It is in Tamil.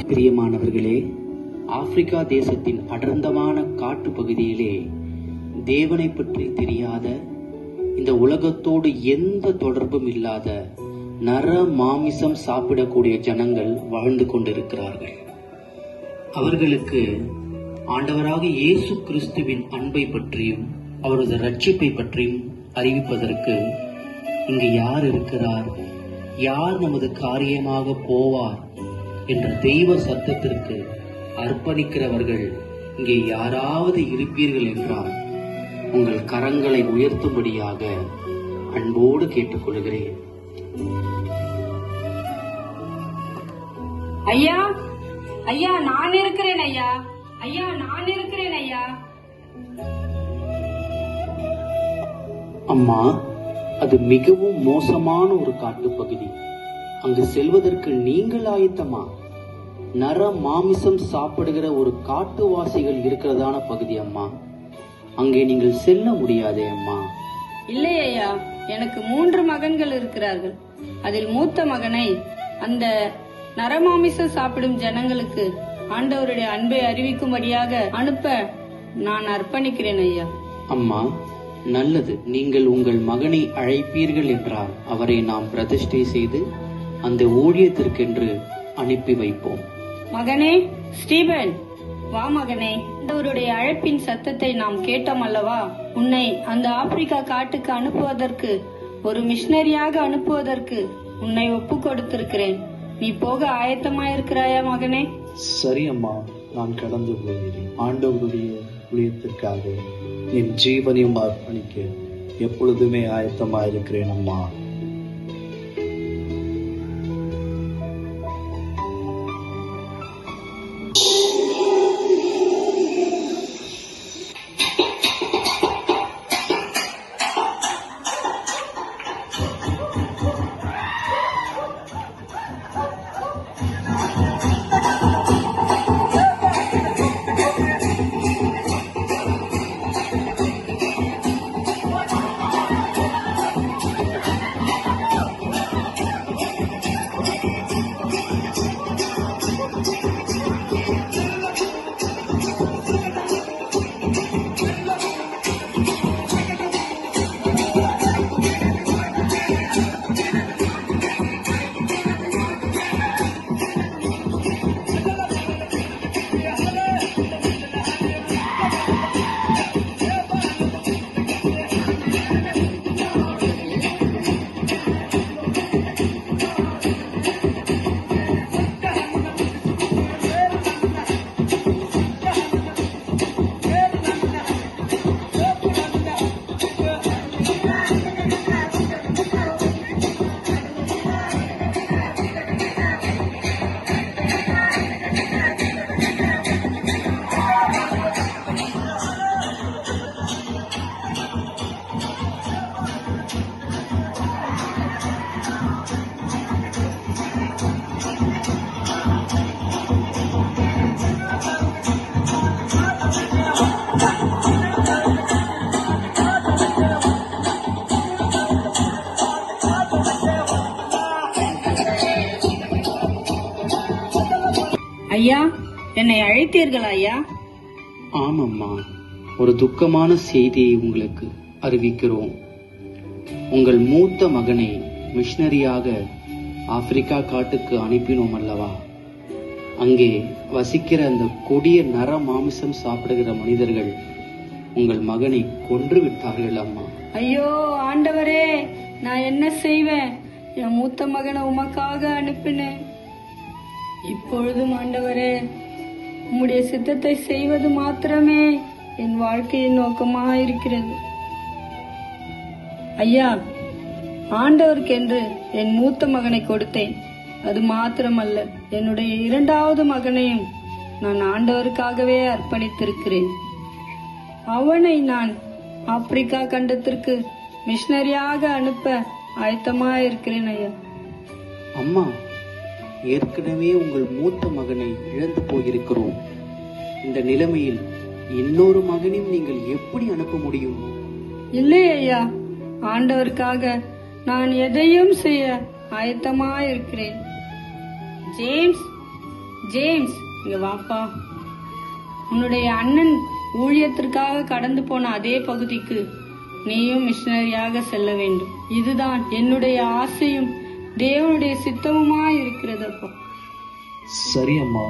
பிரியமானவர்களே, ஆப்பிரிக்கா தேசத்தின் அடர்ந்தமான காட்டு பகுதியிலே தேவனை பற்றி தெரியாத, இந்த உலகத்தோடு எந்த தொடர்பும் இல்லாத நர மாமிசம் சாப்பிடக்கூடிய ஜனங்கள் வாழ்ந்து கொண்டிருக்கிறார்கள். அவர்களுக்கு ஆண்டவராக இயேசு கிறிஸ்துவின் அன்பை பற்றியும் அவரது ரட்சிப்பை பற்றியும் அறிவிப்பதற்கு இங்கு யார் இருக்கிறார், யார் நமது காரியமாக போவார் என்ற தெய்வ சத்தத்திற்கு அர்ப்பணிக்கிறவர்கள் இங்கே யாராவது இருப்பீர்கள் என்றால் உங்கள் கரங்களை உயர்த்தும்படியாக அன்போடு கேட்டுக்கொள்கிறேன். ஐயா, ஐயா, நான் இருக்கிறேன் ஐயா, ஐயா, நான் இருக்கிறேன் ஐயா. அம்மா, அது மிகவும் மோசமான ஒரு காட்டு பகுதி. அங்கு செல்வதற்கு நீங்கள் ஆயத்தமா? நர மாமிசம் சாப்பிடுகிற ஒரு காட்டுவாசிகள் இருக்கிறதான பகுதி அம்மா. அங்கே நீங்கள் செல்ல முடியாதே அம்மா. இல்லை ஐயா, எனக்கு 3 மகன்கள் இருக்கிறார்கள். அதில் மூத்த மகனை அந்த நரமாமிசம் சாப்பிடும் ஜனங்களுக்கு ஆண்டவருடைய அன்பை அறிவிக்கும்படியாக அனுப்ப நான் அர்ப்பணிக்கிறேன் ஐயா. அம்மா, நல்லது. நீங்கள் உங்கள் மகனை அழைப்பீர்கள் என்றால் அவரை நாம் பிரதிஷ்டை செய்து அந்த ஊழியத்திற்கென்று அனுப்பி வைப்போம். மகனே ஸ்டீபன், வா மகனே. ஆண்டவருடைய அழைப்பின் சத்தத்தை நாம் கேட்டோம் அல்லவா? உன்னை அந்த ஆப்பிரிக்கா காட்டுக்கு அனுப்புவதற்கு, ஒரு மிஷனரியாக அனுப்புவதற்கு உன்னை ஒப்பு கொடுத்திருக்கிறேன். நீ போக ஆயத்தமாயிருக்கிறாயா மகனே? சரி அம்மா, நான் கடந்து போகிறேன். ஆண்டவருடைய ஊழியத்திற்காக என் ஜீவனையும் அர்ப்பணிக்க எப்பொழுதுமே ஆயத்தமாயிருக்கிறேன் அம்மா. ஐயா, என்னை அழைத்தீர்களா ஐயா? ஆமம்மா, ஒரு துக்கமான செய்தியை உங்களுக்கு அறிவிக்கிறோம். உங்கள் மூத்த மகனை மிஷனரியாக ஆப்பிரிக்கா காட்டுக்கு அனுப்பினோம் அல்லவா? அங்கே வசிக்கிற அந்த கொடிய நர மாமிசம் சாப்பிடுகிற மனிதர்கள் உங்கள் மகனை கொன்று விட்டார்கள் அம்மா. ஐயோ ஆண்டவரே, நான் என்ன செய்வேன்? என் மூத்த மகனை உமக்காக அனுப்பினேன். இப்பொழுதும் ஆண்டவரே, உம்முடைய சித்தத்தை செய்வது மாத்திரமே என் வாழ்க்கையின் நோக்கமாக இருக்கிறது. ஐயா, ஆண்டவருக்கென்று என் மூத்த மகனை கொடுத்தேன். அது மாத்திரமல்ல, என்னுடைய இரண்டாவது மகனையும் நான் ஆண்டவருக்காகவே அர்ப்பணித்திருக்கிறேன். அவனை நான் ஆப்பிரிக்கா கண்டத்திற்கு மிஷனரியாக அனுப்ப ஆயத்தமாயிருக்கிறேன் ஐயா. அம்மா, ஏற்கனவே உங்கள் மூத்த மகனை இழந்து போயிருக்கிறோம். இந்த நிலைமையில் இன்னொரு மகனையும் நீங்கள் எப்படி அனுப்ப முடியும்? இல்லை ஐயா, ஆண்டவருக்காக நான் எதையும் செய்ய ஆயத்தமாயிருக்கிறேன். ஜேம்ஸ், ஜேம்ஸ், இங்க வாப்பா. உன்னுடைய அண்ணன் ஊழியத்திற்காக கடந்து போன அதே பகுதிக்கு நீயும் மிஷனரியாக செல்ல வேண்டும். இதுதான் என்னுடைய ஆசையும் தேவனுடைய சித்தமுமாய் இருக்கிறது அப்பா. சரி அம்மா,